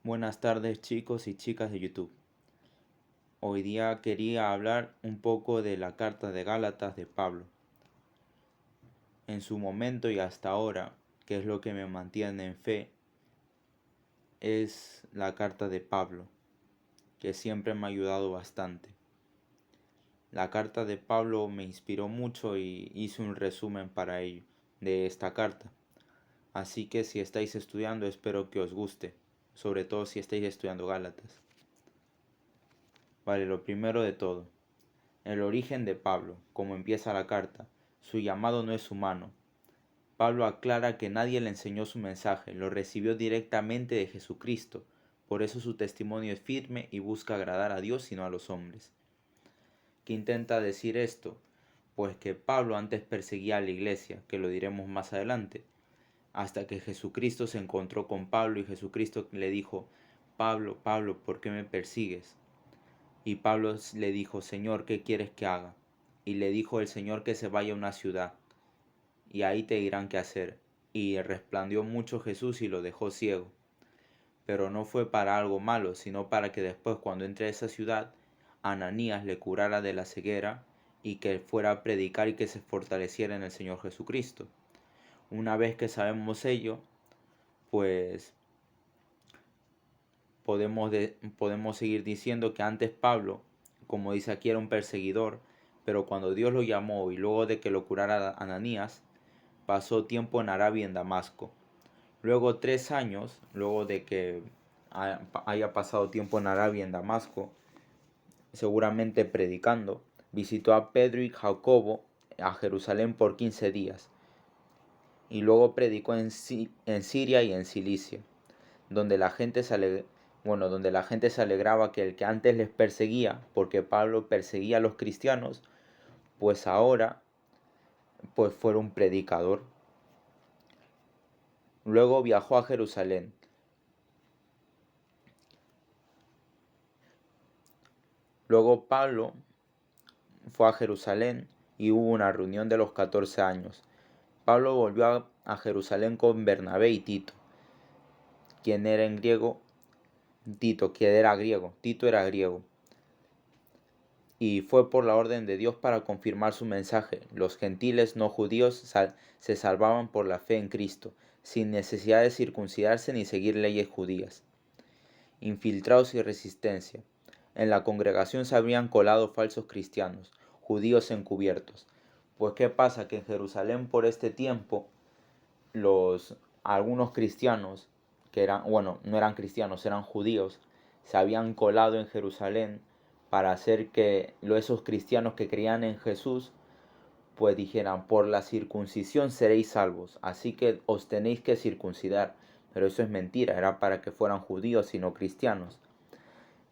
Buenas tardes chicos y chicas de YouTube. Hoy día quería hablar un poco de la carta de Gálatas de Pablo. En su momento y hasta ahora, que es lo que me mantiene en fe, es la carta de Pablo, que siempre me ha ayudado bastante. La carta de Pablo me inspiró mucho y hice un resumen para ello de esta carta. Así que si estáis estudiando espero que os guste, sobre todo si estáis estudiando Gálatas. Vale, lo primero de todo. El origen de Pablo, como empieza la carta, su llamado no es humano. Pablo aclara que nadie le enseñó su mensaje, lo recibió directamente de Jesucristo, por eso su testimonio es firme y busca agradar a Dios y no a los hombres. ¿Qué intenta decir esto? Pues que Pablo antes perseguía a la iglesia, que lo diremos más adelante, hasta que Jesucristo se encontró con Pablo y Jesucristo le dijo: Pablo, Pablo, ¿por qué me persigues? Y Pablo le dijo: Señor, ¿qué quieres que haga? Y le dijo el Señor que se vaya a una ciudad, y ahí te dirán qué hacer. Y resplandeció mucho Jesús y lo dejó ciego. Pero no fue para algo malo, sino para que después, cuando entre a esa ciudad, Ananías le curara de la ceguera y que fuera a predicar y que se fortaleciera en el Señor Jesucristo. Una vez que sabemos ello, pues podemos seguir diciendo que antes Pablo, como dice aquí, era un perseguidor, pero cuando Dios lo llamó y luego de que lo curara Ananías, pasó tiempo en Arabia y en Damasco. Luego 3 años, luego de que haya pasado tiempo en Arabia y en Damasco, seguramente predicando, visitó a Pedro y Jacobo a Jerusalén por 15 días y luego predicó en Siria y en Cilicia, donde la gente donde la gente se alegraba que el que antes les perseguía, porque Pablo perseguía a los cristianos, pues ahora pues fuera un predicador. Luego viajó a Jerusalén. Luego Pablo fue a Jerusalén y hubo una reunión de los 14 años. Pablo volvió a Jerusalén con Bernabé y Tito, quien era en griego, Tito era griego, y fue por la orden de Dios para confirmar su mensaje. Los gentiles no judíos se salvaban por la fe en Cristo, sin necesidad de circuncidarse ni seguir leyes judías. Infiltrados y resistencia. En la congregación se habrían colado falsos cristianos, judíos encubiertos. Pues ¿qué pasa? Que en Jerusalén por este tiempo algunos cristianos que eran, bueno, no eran cristianos, eran judíos, se habían colado en Jerusalén para hacer que esos cristianos que creían en Jesús pues dijeran: por la circuncisión seréis salvos, así que os tenéis que circuncidar. Pero eso es mentira, era para que fueran judíos y no cristianos,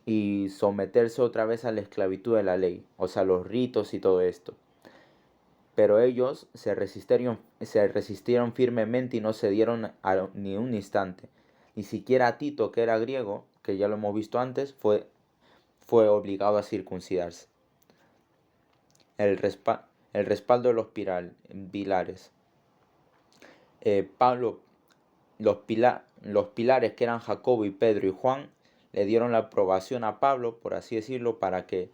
y someterse otra vez a la esclavitud de la ley, o sea, los ritos y todo esto. Pero ellos se resistieron firmemente y no cedieron ni un instante. Ni siquiera Tito, que era griego, que ya lo hemos visto antes, fue obligado a circuncidarse. El, respa- el respaldo de los pilares. Pablo, los pilares que eran Jacobo y Pedro y Juan le dieron la aprobación a Pablo, por así decirlo, para que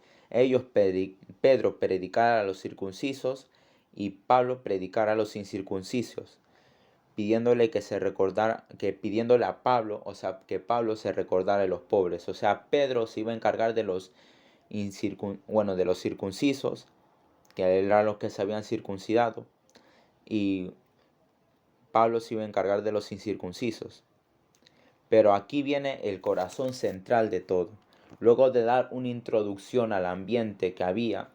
Pedro predicara a los circuncisos y Pablo predicara a los incircuncisos, pidiéndole a Pablo, o sea, que Pablo se recordara de los pobres. O sea, Pedro se iba a encargar de de los circuncisos, que eran los que se habían circuncidado, y Pablo se iba a encargar de los incircuncisos. Pero aquí viene el corazón central de todo. Luego de dar una introducción al ambiente que había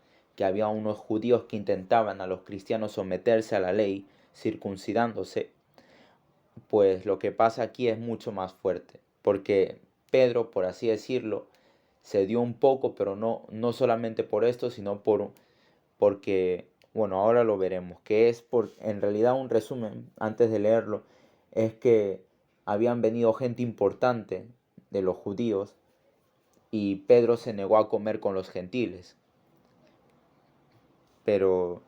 unos judíos que intentaban a los cristianos someterse a la ley, circuncidándose, pues lo que pasa aquí es mucho más fuerte, porque Pedro, por así decirlo, se dio un poco, pero no solamente por esto, sino porque, bueno, ahora lo veremos, que en realidad un resumen, antes de leerlo, es que habían venido gente importante de los judíos y Pedro se negó a comer con los gentiles. Pero,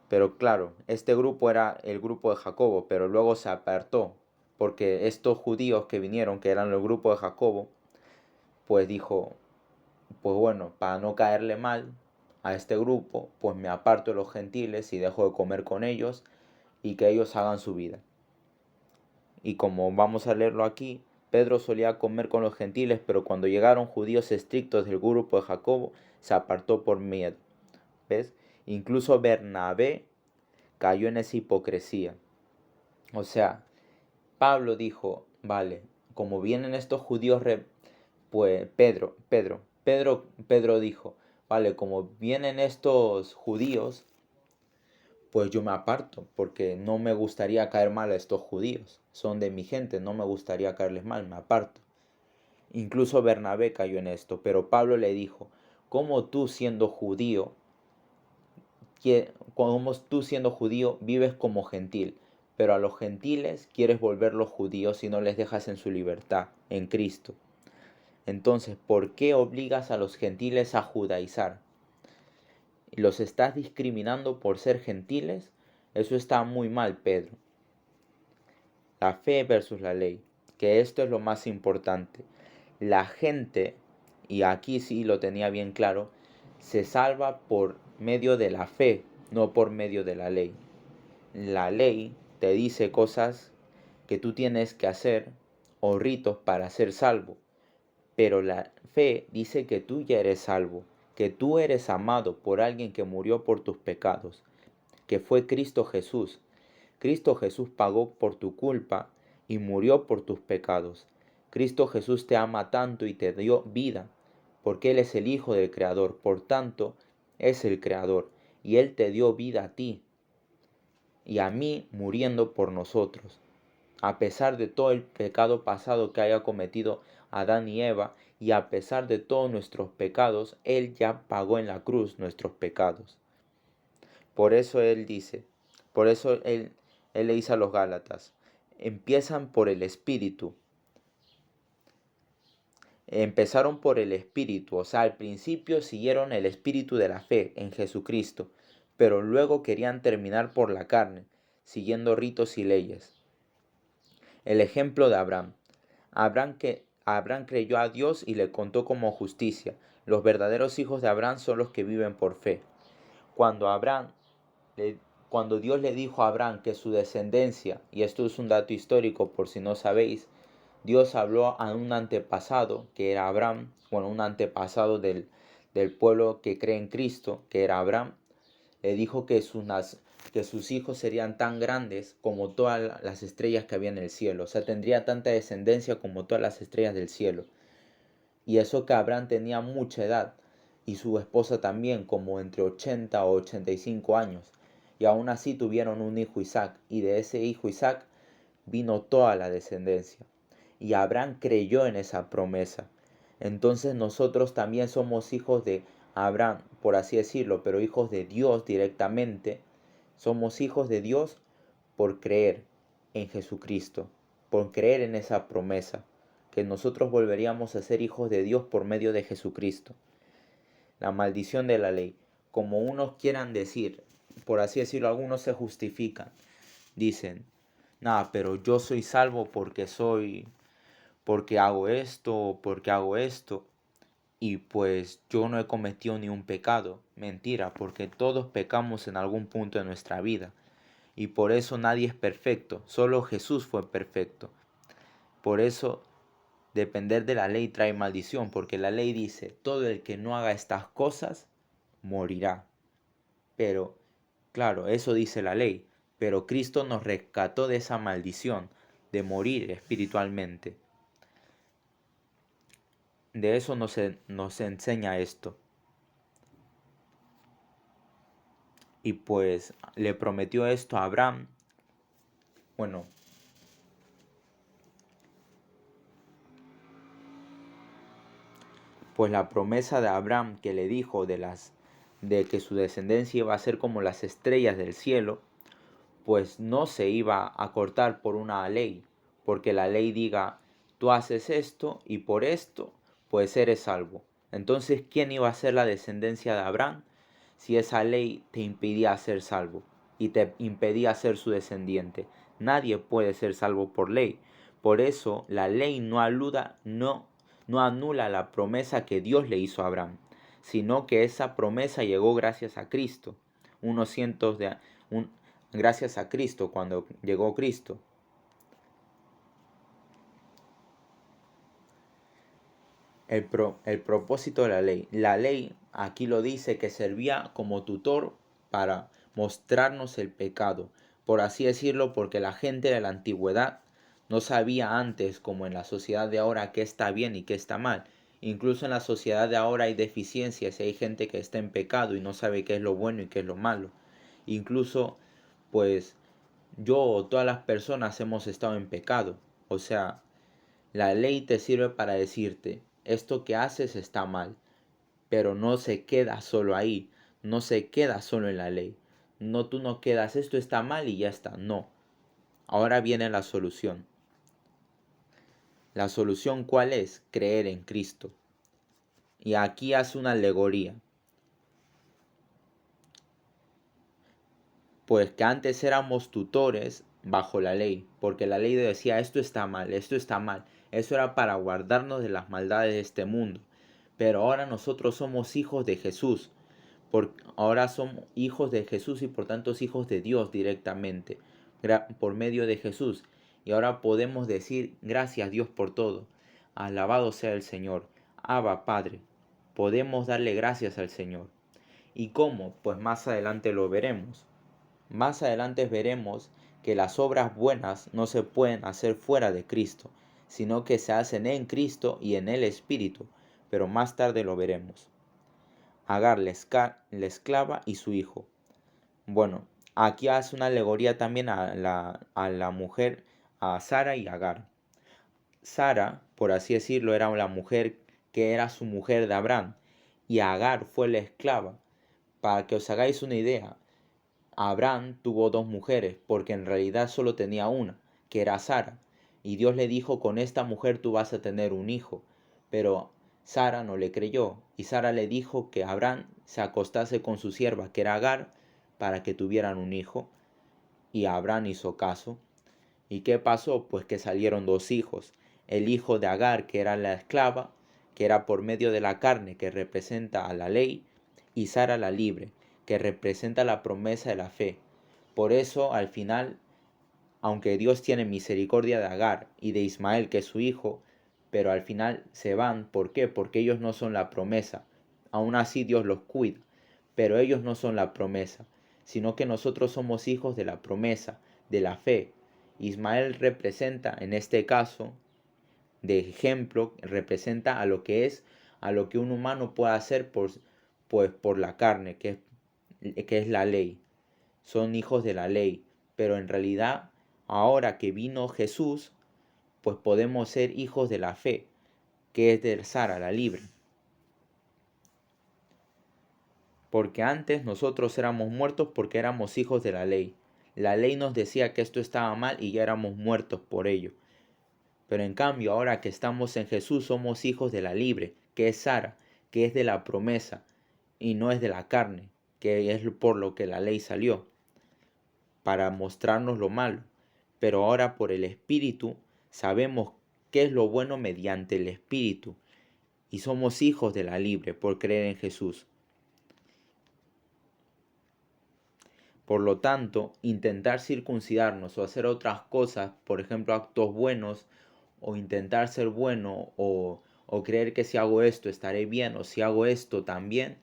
pero claro, este grupo era el grupo de Jacobo, pero luego se apartó porque estos judíos que vinieron, que eran el grupo de Jacobo, pues dijo, pues bueno, para no caerle mal a este grupo, pues me aparto de los gentiles y dejo de comer con ellos y que ellos hagan su vida. Y como vamos a leerlo aquí, Pedro solía comer con los gentiles, pero cuando llegaron judíos estrictos del grupo de Jacobo, se apartó por miedo. ¿Ves? Incluso Bernabé cayó en esa hipocresía. O sea, Pablo dijo, vale, como vienen estos judíos, pues Pedro dijo, vale, como vienen estos judíos, pues yo me aparto, porque no me gustaría caer mal a estos judíos. Son de mi gente, no me gustaría caerles mal, me aparto. Incluso Bernabé cayó en esto, pero Pablo le dijo, ¿cómo tú siendo judío, vives como gentil? Pero a los gentiles quieres volverlos judíos y no les dejas en su libertad, en Cristo. Entonces, ¿por qué obligas a los gentiles a judaizar? ¿Los estás discriminando por ser gentiles? Eso está muy mal, Pedro. La fe versus la ley, que esto es lo más importante. La gente, y aquí sí lo tenía bien claro, se salva por medio de la fe, no por medio de la ley. La ley te dice cosas que tú tienes que hacer o ritos para ser salvo, pero la fe dice que tú ya eres salvo, que tú eres amado por alguien que murió por tus pecados, que fue Cristo Jesús. Cristo Jesús pagó por tu culpa y murió por tus pecados. Cristo Jesús te ama tanto y te dio vida, porque Él es el Hijo del Creador, por tanto, es el Creador, y Él te dio vida a ti y a mí muriendo por nosotros. A pesar de todo el pecado pasado que haya cometido Adán y Eva, y a pesar de todos nuestros pecados, Él ya pagó en la cruz nuestros pecados. Por eso Él dice, por eso Él le dice a los Gálatas, empiezan por el Espíritu. Empezaron por el Espíritu, o sea, al principio siguieron el Espíritu de la fe en Jesucristo, pero luego querían terminar por la carne, siguiendo ritos y leyes. El ejemplo de Abraham. Abraham creyó a Dios y le contó como justicia. Los verdaderos hijos de Abraham son los que viven por fe. Cuando cuando Dios le dijo a Abraham que su descendencia, y esto es un dato histórico por si no sabéis, Dios habló a un antepasado que era Abraham, bueno, un antepasado del pueblo que cree en Cristo, que era Abraham, le dijo que sus hijos serían tan grandes como todas las estrellas que había en el cielo, o sea, tendría tanta descendencia como todas las estrellas del cielo. Y eso que Abraham tenía mucha edad, y su esposa también, como entre 80 o 85 años. Y aún así tuvieron un hijo Isaac, y de ese hijo Isaac vino toda la descendencia. Y Abraham creyó en esa promesa. Entonces nosotros también somos hijos de Abraham, por así decirlo, pero hijos de Dios directamente. Somos hijos de Dios por creer en Jesucristo, por creer en esa promesa, que nosotros volveríamos a ser hijos de Dios por medio de Jesucristo. La maldición de la ley. Como unos quieran decir, por así decirlo, algunos se justifican. Dicen, nada, pero yo soy salvo porque hago esto, porque hago esto. Y pues yo no he cometido ni un pecado. Mentira, porque todos pecamos en algún punto de nuestra vida. Y por eso nadie es perfecto. Solo Jesús fue perfecto. Por eso depender de la ley trae maldición, porque la ley dice, todo el que no haga estas cosas morirá. Pero, claro, eso dice la ley, pero Cristo nos rescató de esa maldición, de morir espiritualmente. De eso nos enseña esto. Y pues le prometió esto a Abraham. Bueno, pues la promesa de Abraham que le dijo de que su descendencia iba a ser como las estrellas del cielo, pues no se iba a cortar por una ley, porque la ley diga, tú haces esto y por esto, pues eres salvo. Entonces, ¿quién iba a ser la descendencia de Abraham si esa ley te impedía ser salvo y te impedía ser su descendiente? Nadie puede ser salvo por ley. Por eso la ley no anula la promesa que Dios le hizo a Abraham, sino que esa promesa llegó gracias a Cristo. Gracias a Cristo, cuando llegó Cristo. El propósito de la ley. La ley, aquí lo dice, que servía como tutor para mostrarnos el pecado, por así decirlo, porque la gente de la antigüedad no sabía antes, como en la sociedad de ahora, qué está bien y qué está mal. Incluso en la sociedad de ahora hay deficiencias y hay gente que está en pecado y no sabe qué es lo bueno y qué es lo malo. Incluso, pues, yo o todas las personas hemos estado en pecado. O sea, la ley te sirve para decirte, esto que haces está mal, pero no se queda solo ahí, no se queda solo en la ley. No, tú no quedas, esto está mal y ya está, no. Ahora viene la solución. ¿La solución cuál es? Creer en Cristo. Y aquí hace una alegoría. Pues que antes éramos tutores bajo la ley, porque la ley decía esto está mal, esto está mal. Eso era para guardarnos de las maldades de este mundo. Pero ahora nosotros somos hijos de Jesús. Ahora somos hijos de Jesús y por tanto hijos de Dios directamente, por medio de Jesús. Y ahora podemos decir gracias Dios por todo. Alabado sea el Señor. Abba Padre. Podemos darle gracias al Señor. ¿Y cómo? Pues más adelante lo veremos. Más adelante veremos que las obras buenas no se pueden hacer fuera de Cristo, sino que se hacen en Cristo y en el Espíritu, pero más tarde lo veremos. Agar, la esclava y su hijo. Bueno, aquí hace una alegoría también a la mujer, a Sara y Agar. Sara, por así decirlo, era la mujer que era su mujer de Abraham, y Agar fue la esclava. Para que os hagáis una idea, Abraham tuvo dos mujeres, porque en realidad solo tenía una, que era Sara, y Dios le dijo, con esta mujer tú vas a tener un hijo, pero Sara no le creyó, y Sara le dijo que Abraham se acostase con su sierva, que era Agar, para que tuvieran un hijo, y Abraham hizo caso. ¿Y qué pasó? Pues que salieron dos hijos, el hijo de Agar, que era la esclava, que era por medio de la carne, que representa a la ley, y Sara la libre, que representa la promesa de la fe. Por eso, al final, aunque Dios tiene misericordia de Agar y de Ismael, que es su hijo, pero al final se van. ¿Por qué? Porque ellos no son la promesa. Aún así Dios los cuida, pero ellos no son la promesa, sino que nosotros somos hijos de la promesa, de la fe. Ismael representa, en este caso, de ejemplo, representa a lo que es, a lo que un humano puede hacer pues, por la carne, que es la ley. Son hijos de la ley, pero en realidad, ahora que vino Jesús, pues podemos ser hijos de la fe, que es de Sara, la libre. Porque antes nosotros éramos muertos porque éramos hijos de la ley. La ley nos decía que esto estaba mal y ya éramos muertos por ello. Pero en cambio, ahora que estamos en Jesús, somos hijos de la libre, que es Sara, que es de la promesa, y no es de la carne, que es por lo que la ley salió, para mostrarnos lo malo. Pero ahora por el Espíritu sabemos qué es lo bueno mediante el Espíritu, y somos hijos de la libre por creer en Jesús. Por lo tanto, intentar circuncidarnos o hacer otras cosas, por ejemplo actos buenos, o intentar ser bueno, o creer que si hago esto estaré bien, o si hago esto también,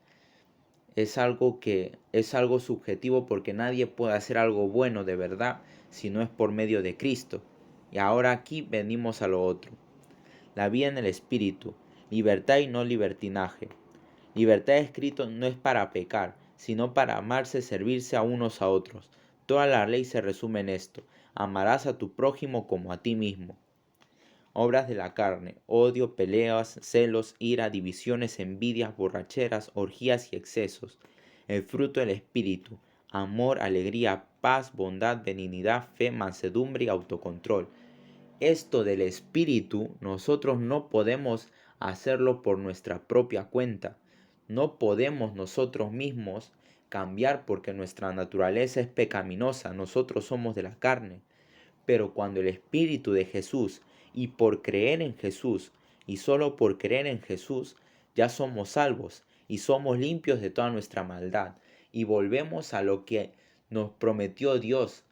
es algo subjetivo, porque nadie puede hacer algo bueno de verdad si no es por medio de Cristo. Y ahora aquí venimos a lo otro. La vida en el Espíritu, libertad y no libertinaje. Libertad escrito no es para pecar, sino para amarse, servirse a unos a otros. Toda la ley se resume en esto: amarás a tu prójimo como a ti mismo. Obras de la carne: odio, peleas, celos, ira, divisiones, envidias, borracheras, orgías y excesos. El fruto del Espíritu: amor, alegría, paz, bondad, benignidad, fe, mansedumbre y autocontrol. Esto del Espíritu nosotros no podemos hacerlo por nuestra propia cuenta. No podemos nosotros mismos cambiar, porque nuestra naturaleza es pecaminosa, nosotros somos de la carne. Pero cuando el Espíritu de Jesús y por creer en Jesús y solo por creer en Jesús ya somos salvos y somos limpios de toda nuestra maldad y volvemos a lo que nos prometió Dios,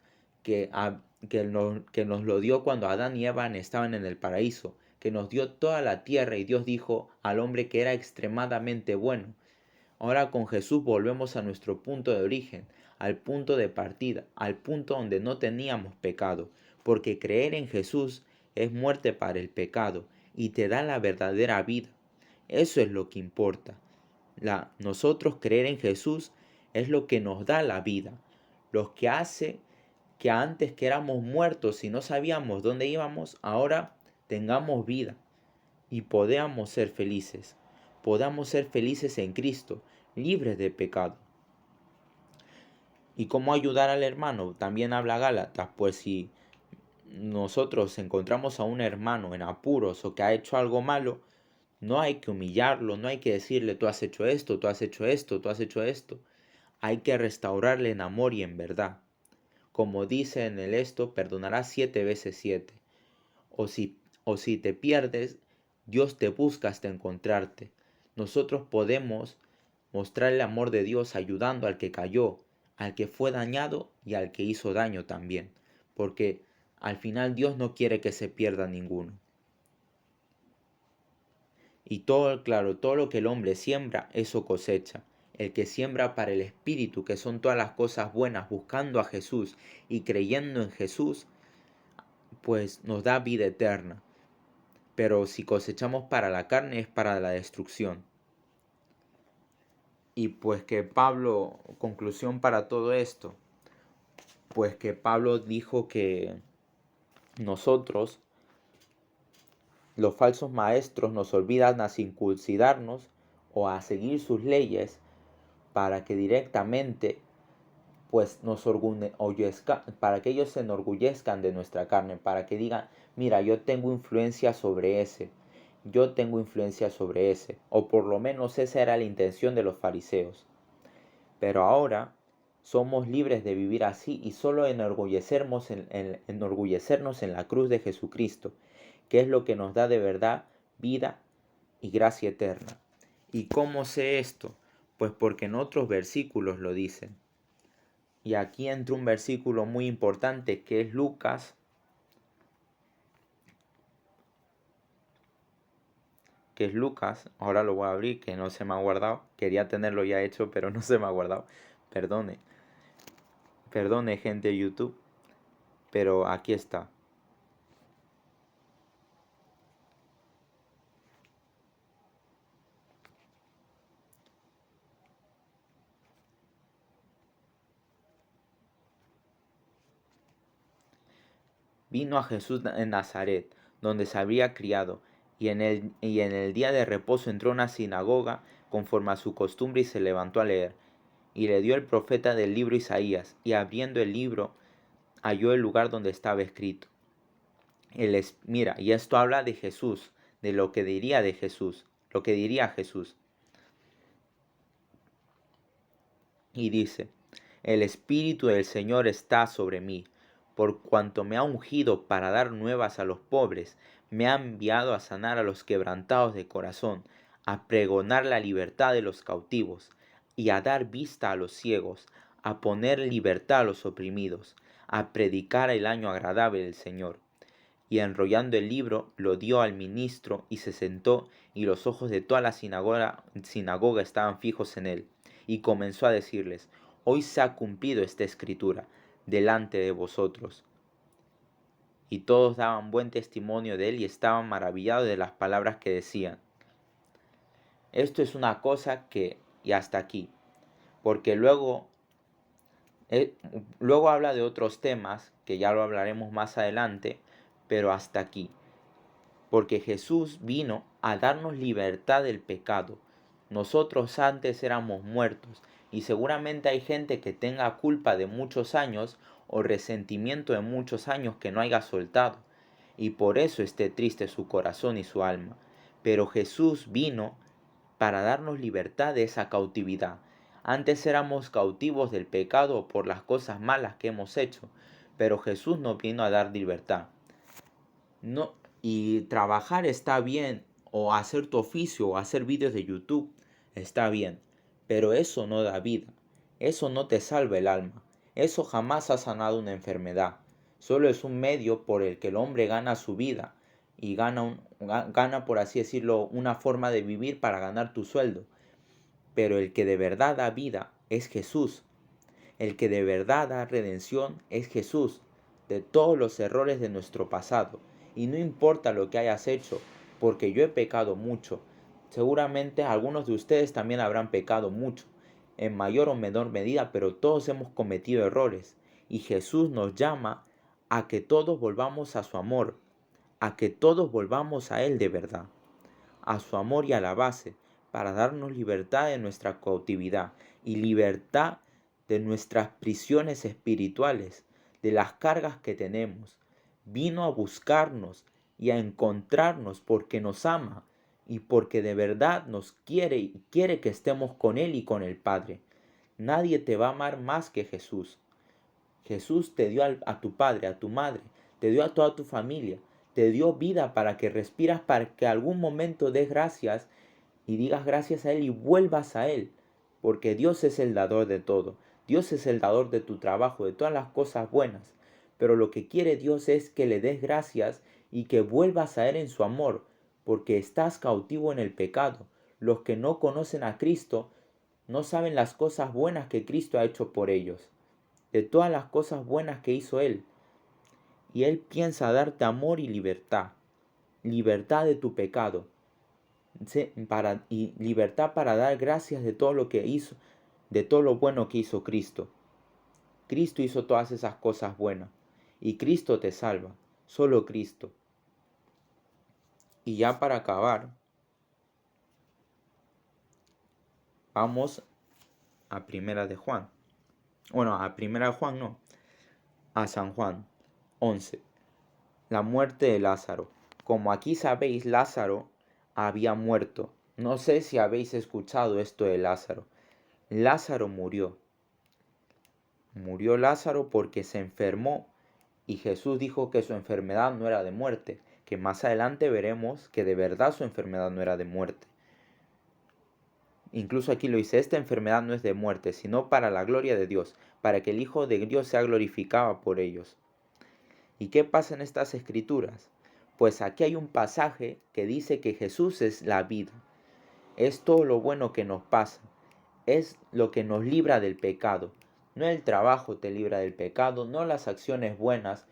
que nos lo dio cuando Adán y Eva estaban en el paraíso, que nos dio toda la tierra y Dios dijo al hombre que era extremadamente bueno. Ahora con Jesús volvemos a nuestro punto de origen, al punto de partida, al punto donde no teníamos pecado, porque creer en Jesús es muerte para el pecado y te da la verdadera vida. Eso es lo que importa. Nosotros creer en Jesús es lo que nos da la vida, lo que hace que antes que éramos muertos y no sabíamos dónde íbamos, ahora tengamos vida y podamos ser felices en Cristo, libres de pecado. ¿Y cómo ayudar al hermano? También habla Gálatas, pues si nosotros encontramos a un hermano en apuros o que ha hecho algo malo, no hay que humillarlo, no hay que decirle tú has hecho esto, tú has hecho esto, tú has hecho esto. Hay que restaurarle en amor y en verdad. Como dice en el esto, perdonarás 7 veces 7. O si te pierdes, Dios te busca hasta encontrarte. Nosotros podemos mostrar el amor de Dios ayudando al que cayó, al que fue dañado y al que hizo daño también. Porque al final Dios no quiere que se pierda ninguno. Y todo, claro, todo lo que el hombre siembra, eso cosecha. El que siembra para el Espíritu, que son todas las cosas buenas, buscando a Jesús y creyendo en Jesús, pues nos da vida eterna. Pero si cosechamos para la carne es para la destrucción. Y pues que Pablo, conclusión para todo esto, pues que Pablo dijo que nosotros, los falsos maestros, nos olvidan a circuncidarnos o a seguir sus leyes para que directamente pues para que ellos se enorgullezcan de nuestra carne, para que digan, mira, yo tengo influencia sobre ese, o por lo menos esa era la intención de los fariseos. Pero ahora somos libres de vivir así y solo enorgullecernos en la cruz de Jesucristo, que es lo que nos da de verdad vida y gracia eterna. ¿Y cómo sé esto? Pues porque en otros versículos lo dicen. Y aquí entra un versículo muy importante que es Lucas, ahora lo voy a abrir, que no se me ha guardado, quería tenerlo ya hecho, pero no se me ha guardado, perdone gente de YouTube, pero aquí está. Vino a Jesús en Nazaret, donde se había criado, y en el día de reposo entró a una sinagoga conforme a su costumbre y se levantó a leer. Y le dio el profeta del libro Isaías, y abriendo el libro halló el lugar donde estaba escrito. Mira, y esto habla de Jesús, de lo que diría Jesús. Y dice, el Espíritu del Señor está sobre mí, por cuanto me ha ungido para dar nuevas a los pobres, me ha enviado a sanar a los quebrantados de corazón, a pregonar la libertad de los cautivos y a dar vista a los ciegos, a poner libertad a los oprimidos, a predicar el año agradable del Señor. Y enrollando el libro, lo dio al ministro y se sentó, y los ojos de toda la sinagoga estaban fijos en él. Y comenzó a decirles, hoy se ha cumplido esta escritura delante de vosotros. Y todos daban buen testimonio de él y estaban maravillados de las palabras que decían. Esto es una cosa y hasta aquí, porque luego habla de otros temas, que ya lo hablaremos más adelante, pero hasta aquí. Porque Jesús vino a darnos libertad del pecado. Nosotros antes éramos muertos y seguramente hay gente que tenga culpa de muchos años o resentimiento de muchos años que no haya soltado y por eso esté triste su corazón y su alma. Pero Jesús vino para darnos libertad de esa cautividad. Antes éramos cautivos del pecado por las cosas malas que hemos hecho, pero Jesús nos vino a dar libertad. No, y trabajar está bien, o hacer tu oficio, o hacer vídeos de YouTube, está bien, pero eso no da vida, eso no te salva el alma, eso jamás ha sanado una enfermedad, solo es un medio por el que el hombre gana su vida y gana, por así decirlo, una forma de vivir para ganar tu sueldo, pero el que de verdad da vida es Jesús, el que de verdad da redención es Jesús de todos los errores de nuestro pasado. Y no importa lo que hayas hecho, porque yo he pecado mucho. Seguramente algunos de ustedes también habrán pecado mucho, en mayor o menor medida, pero todos hemos cometido errores. Y Jesús nos llama a que todos volvamos a su amor, a que todos volvamos a Él de verdad, a su amor y a la base, para darnos libertad de nuestra cautividad y libertad de nuestras prisiones espirituales, de las cargas que tenemos. Vino a buscarnos y a encontrarnos porque nos ama y porque de verdad nos quiere y quiere que estemos con Él y con el Padre. Nadie te va a amar más que Jesús. Jesús te dio a tu padre, a tu madre, te dio a toda tu familia, te dio vida para que respiras, para que algún momento des gracias y digas gracias a Él y vuelvas a Él, porque Dios es el dador de todo. Dios es el dador de tu trabajo, de todas las cosas buenas. Pero lo que quiere Dios es que le des gracias y que vuelvas a Él en su amor, porque estás cautivo en el pecado. Los que no conocen a Cristo no saben las cosas buenas que Cristo ha hecho por ellos, de todas las cosas buenas que hizo Él. Y Él piensa darte amor y libertad, libertad de tu pecado, y libertad para dar gracias de todo lo que hizo, de todo lo bueno que hizo Cristo. Cristo hizo todas esas cosas buenas y Cristo te salva, solo Cristo. Y ya para acabar, vamos a Primera de Juan. Bueno, a Primera de Juan no, a San Juan 11. La muerte de Lázaro. Como aquí sabéis, Lázaro había muerto. No sé si habéis escuchado esto de Lázaro. Lázaro murió. Murió Lázaro porque se enfermó y Jesús dijo que su enfermedad no era de muerte, que más adelante veremos que de verdad su enfermedad no era de muerte. Incluso aquí lo dice, esta enfermedad no es de muerte, sino para la gloria de Dios, para que el Hijo de Dios sea glorificado por ellos. ¿Y qué pasa en estas escrituras? Pues aquí hay un pasaje que dice que Jesús es la vida. Es todo lo bueno que nos pasa. Es lo que nos libra del pecado. No el trabajo te libra del pecado, no las acciones buenas,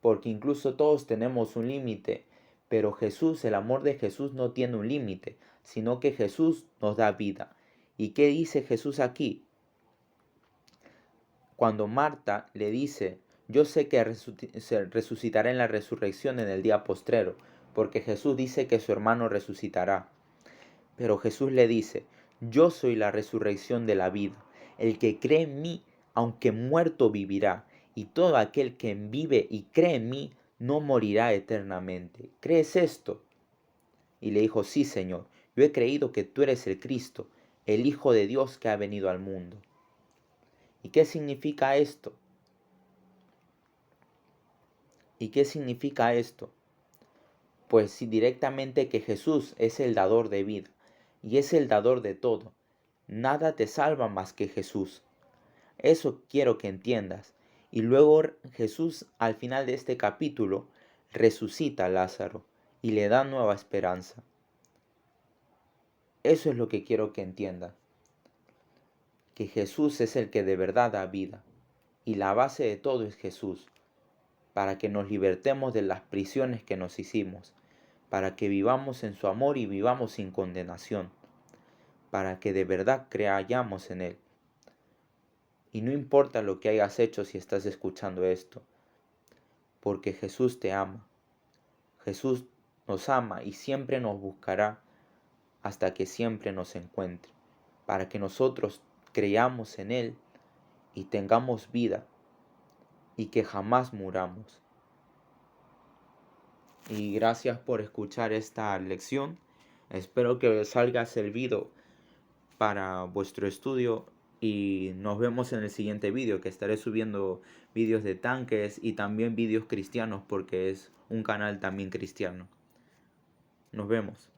porque incluso todos tenemos un límite. Pero Jesús, el amor de Jesús no tiene un límite, sino que Jesús nos da vida. ¿Y qué dice Jesús aquí? Cuando Marta le dice, yo sé que se resucitará en la resurrección en el día postrero, porque Jesús dice que su hermano resucitará. Pero Jesús le dice, yo soy la resurrección de la vida. El que cree en mí, aunque muerto, vivirá. Y todo aquel que vive y cree en mí, no morirá eternamente. ¿Crees esto? Y le dijo, sí, Señor, yo he creído que tú eres el Cristo, el Hijo de Dios que ha venido al mundo. ¿Y qué significa esto? ¿Y qué significa esto? Pues sí, directamente que Jesús es el dador de vida y es el dador de todo. Nada te salva más que Jesús. Eso quiero que entiendas. Y luego Jesús al final de este capítulo resucita a Lázaro y le da nueva esperanza. Eso es lo que quiero que entiendas. Que Jesús es el que de verdad da vida. Y la base de todo es Jesús. Para que nos libertemos de las prisiones que nos hicimos. Para que vivamos en su amor y vivamos sin condenación. Para que de verdad creamos en Él. Y no importa lo que hayas hecho si estás escuchando esto, porque Jesús te ama. Jesús nos ama y siempre nos buscará hasta que siempre nos encuentre, para que nosotros creamos en Él y tengamos vida y que jamás muramos. Y gracias por escuchar esta lección. Espero que os haya servido para vuestro estudio y nos vemos en el siguiente vídeo, que estaré subiendo vídeos de tanques y también vídeos cristianos porque es un canal también cristiano. Nos vemos.